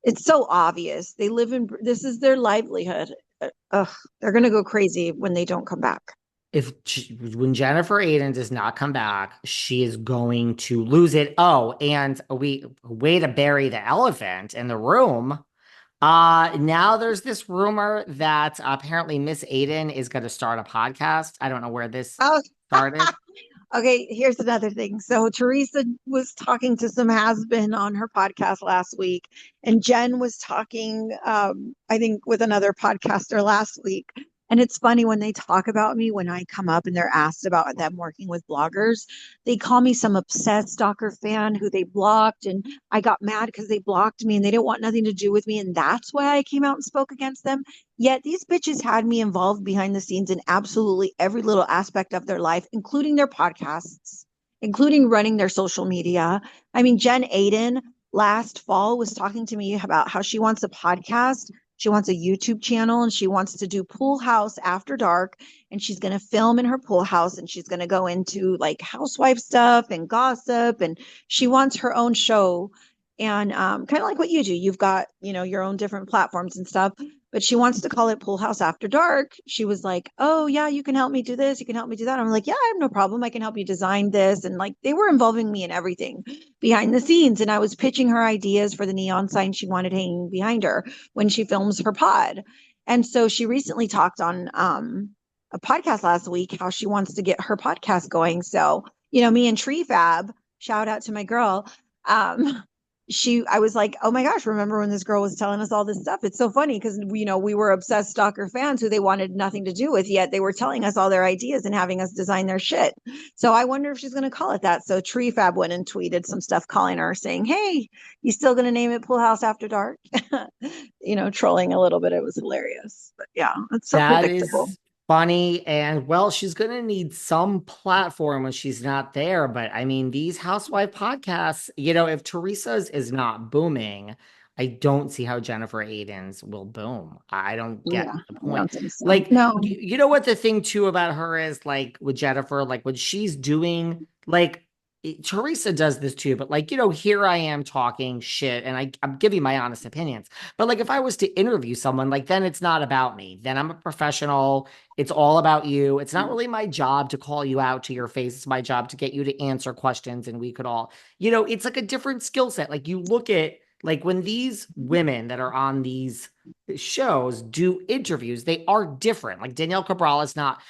It's so obvious. They live in, this is their livelihood. Ugh, they're going to go crazy when they don't come back. When Jennifer Aydin does not come back, she is going to lose it. Oh, and we way to bury the elephant in the room. Now there's this rumor that apparently Miss Aydin is going to start a podcast. I don't know where this Oh, started. okay. Here's another thing. So Teresa was talking to some has-been on her podcast last week, and Jen was talking, I think, with another podcaster last week. And it's funny when they talk about me when I come up and they're asked about them working with bloggers, they call me some obsessed stalker fan who they blocked, and I got mad because they blocked me and they didn't want nothing to do with me, and that's why I came out and spoke against them. Yet these bitches had me involved behind the scenes in absolutely every little aspect of their life, including their podcasts, including running their social media. I mean, Jen Aydin last fall was talking to me about how she wants a podcast. She wants a YouTube channel and she wants to do Pool House after dark. And she's going to film in her pool house and she's going to go into like housewife stuff and gossip. And she wants her own show. And kind of like what you do, you've got, your own different platforms and stuff, but she wants to call it Pool House After Dark. She was like, "Oh, yeah, you can help me do this. You can help me do that." I'm like, "Yeah, I have no problem. I can help you design this." And like they were involving me in everything behind the scenes. And I was pitching her ideas for the neon sign she wanted hanging behind her when she films her pod. And so she recently talked on a podcast last week how she wants to get her podcast going. So, me and Tree Fab, shout out to my girl. Um, I was like, oh my gosh, remember when this girl was telling us all this stuff? It's so funny because we were obsessed stalker fans who they wanted nothing to do with, yet they were telling us all their ideas and having us design their shit. So I wonder if she's going to call it that. So Tree Fab went and tweeted some stuff calling her saying, "Hey, you still going to name it Pool House After Dark?" Trolling a little bit. It was hilarious. But yeah, it's so That predictable. is funny. And well, she's going to need some platform when she's not there. But I mean, these housewife podcasts, if Teresa's is not booming, I don't see how Jennifer Aydin's will boom. I don't get Yeah, the I point. don't think so. Like, No. you know what the thing too about her is like with Jennifer, like when she's doing like Teresa does this too, but like, here I am talking shit and I'm giving my honest opinions. But like if I was to interview someone, like then it's not about me. Then I'm a professional. It's all about you. It's not really my job to call you out to your face. It's my job to get you to answer questions and we could all, it's like a different skill set. Like you look at like when these women that are on these shows do interviews, they are different. Like Danielle Cabral is not,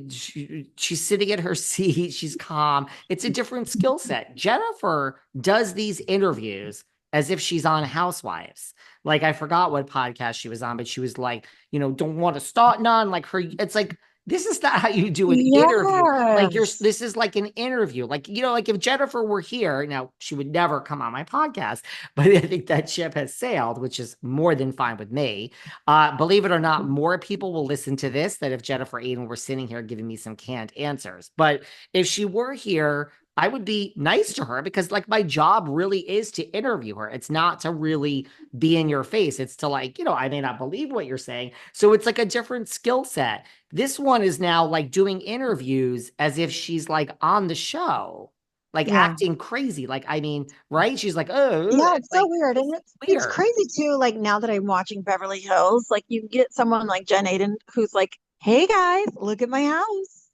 she's sitting in her seat, she's calm. It's a different skill set. Jennifer does these interviews as if she's on Housewives. Like I forgot what podcast she was on, but she was like, don't want to start none. Like her, it's like this is not how you do an interview. Like Yes. this is like an interview. Like, like if Jennifer were here, now she would never come on my podcast, but I think that ship has sailed, which is more than fine with me. Believe it or not, more people will listen to this than if Jennifer Aydin were sitting here giving me some canned answers. But if she were here, I would be nice to her because like my job really is to interview her. It's not to really be in your face. It's to like, I may not believe what you're saying. So it's like a different skill set. This one is now like doing interviews as if she's like on the show, like Yeah. acting crazy. Like, I mean, right? She's like, oh, Yeah, it's it's so like, weird. And it's it's weird. crazy too, like now that I'm watching Beverly Hills, like you get someone like Jen Aydin who's like, "Hey guys, look at my house.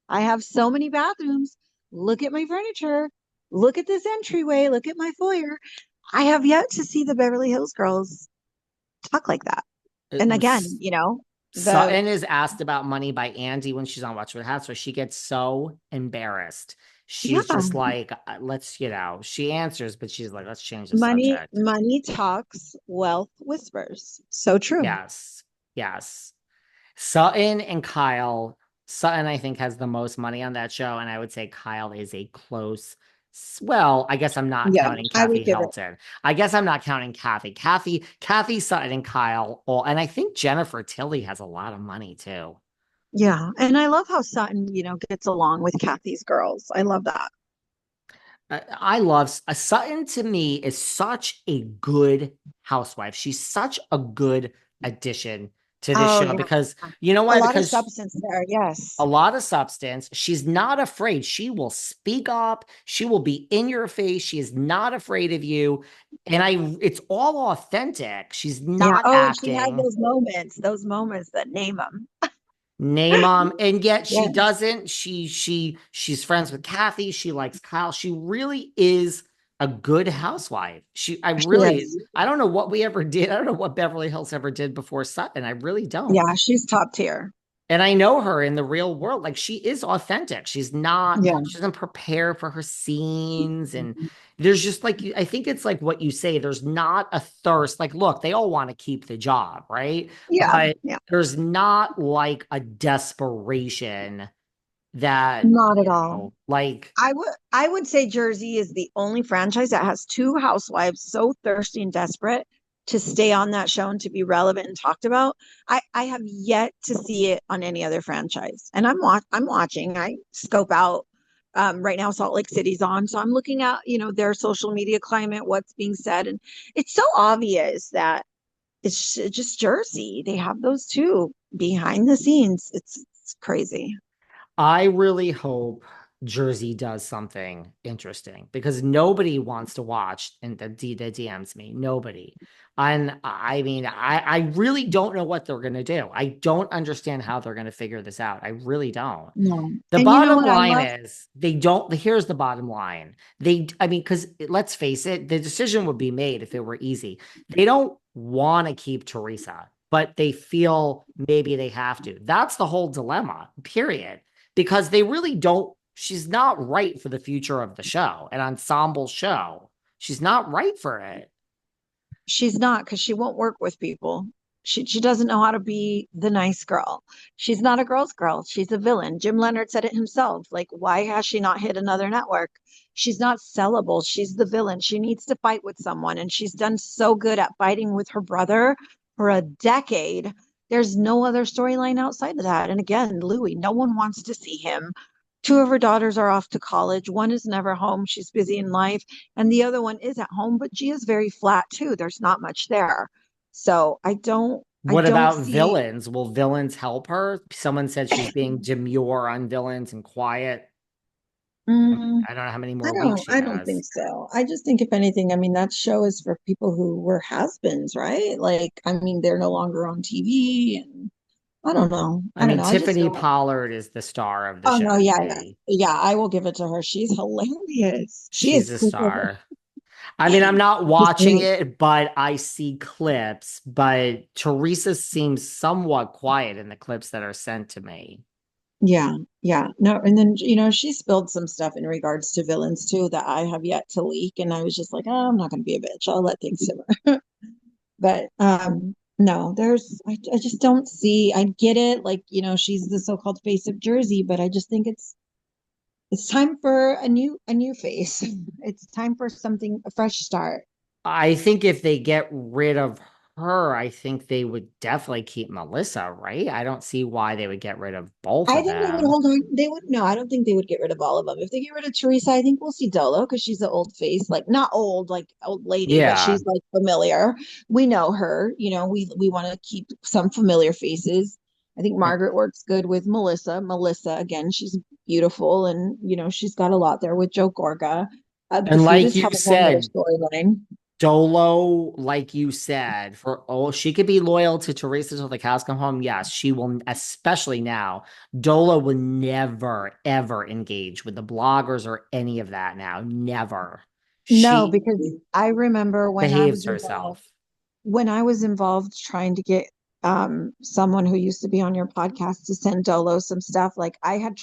I have so many bathrooms. Look at my furniture. Look at this entryway. Look at my foyer." I have yet to see the Beverly Hills girls talk like that. It And again, was the Sutton is asked about money by Andy when she's on Watch What Happens, so she gets so embarrassed. She's yeah, just like, let's, she answers, but she's like, let's change the money subject. money talks, wealth whispers. So true. Yes. Yes. Sutton and Kyle. Sutton, I think, has the most money on that show, and I would say Kyle is a close. Well, I guess I'm not Yeah, counting I would Kathy give it. Hilton. I guess I'm not counting Kathy. Kathy, Sutton, and Kyle. All, and I think Jennifer Tilly has a lot of money too. Yeah. And I love how Sutton, gets along with Kathy's girls. I love that. I love Sutton to me is such a good housewife. She's such a good addition to this Oh show yeah. because you know A why? lot of Because substance there. a Yes. lot of substance. She's not afraid. She will speak up. She will be in your face. She is not afraid of you. And it's all authentic. She's Yeah. not Oh, and she has acting. those moments that name them. Name and yet she Yes. doesn't. She's friends with Kathy. She likes Kyle. She really is a good housewife. She is. I don't know what we ever did. I don't know what Beverly Hills ever did before Sutton. I really don't. Yeah, she's top tier. And I know her in the real world. Like she is authentic. Yeah. She doesn't prepare for her scenes. And there's just like, I think it's like what you say, there's not a thirst. Like, look, they all want to keep the job, right? Yeah. But Yeah. there's not like a desperation that, Not at all. like, I would say Jersey is the only franchise that has two housewives so thirsty and desperate to stay on that show and to be relevant and talked about. I have yet to see it on any other franchise. And I'm watching. I scope out right now Salt Lake City's on. So I'm looking at, their social media climate, what's being said. And it's so obvious that it's just Jersey. They have those two behind the scenes. It's crazy. I really hope Jersey does something interesting because nobody wants to watch and the DMs me. Nobody. And I mean, I really don't know what they're going to do. I don't understand how they're going to figure this out. I really don't. No. The And you know bottom what I line love? is they don't, here's the bottom line. I mean, because let's face it, the decision would be made if it were easy. They don't want to keep Teresa, but they feel maybe they have to. That's the whole dilemma, period. Because they really don't, she's not right for the future of the show, an ensemble show. She's not right for it. She's not, because she won't work with people. She doesn't know how to be the nice girl. She's not a girl's girl. She's a villain. Jim Leonard said it himself. Like, why has she not hit another network? She's not sellable. She's the villain. She needs to fight with someone. And she's done so good at fighting with her brother for a decade. There's no other storyline outside of that. And again, Louis, no one wants to see him. Two of her daughters are off to college. One is never home. She's busy in life. And the other one is at home, but Gia's very flat too. There's not much there. So I What don't about see. villains? Will villains help her? Someone said she's being demure on villains and quiet. Mm, I don't know how many I more weeks don't she I don't think has. so. I just think if anything, I mean, that show is for people who were has-beens, right? Like, I mean, they're no longer on TV and I don't know. I I don't mean, know. I just Tiffany don't. Pollard is the star of the Oh show no, to yeah, yeah. me. Yeah, I will give it to her. She's hilarious. She She's is a super. star. I mean, I'm not She's watching great. it, but I see clips. But Teresa seems somewhat quiet in the clips that are sent to me. Yeah, yeah. No, and then she spilled some stuff in regards to villains too that I have yet to leak, and I was just like, oh, I'm not going to be a bitch. I'll let things simmer. But no, I just don't see. I get it, like she's the so-called face of Jersey, but I just think it's time for a new face. It's time for something a fresh start. I think if they get rid of her, I think they would definitely keep Melissa, right? I don't see why they would get rid of both I of think they would them. hold on. They would no, I don't think they would get rid of all of them. If they get rid of Teresa, I think we'll see Dolo because she's an old face, like not old, like old lady, but Yeah. she's like familiar. We know her. We want to keep some familiar faces. I think Margaret works good with Melissa. Melissa, again, she's beautiful and she's got a lot there with Joe Gorga. The And like Fudas you have a whole nother said, storyline. Dolo, like you said, she could be loyal to Teresa till the cows come home. Yes, she will, especially now. Dolo will never, ever engage with the bloggers or any of that now. Never. No, She because I remember behaves herself. when I was involved trying to get someone who used to be on your podcast to send Dolo some stuff, like I had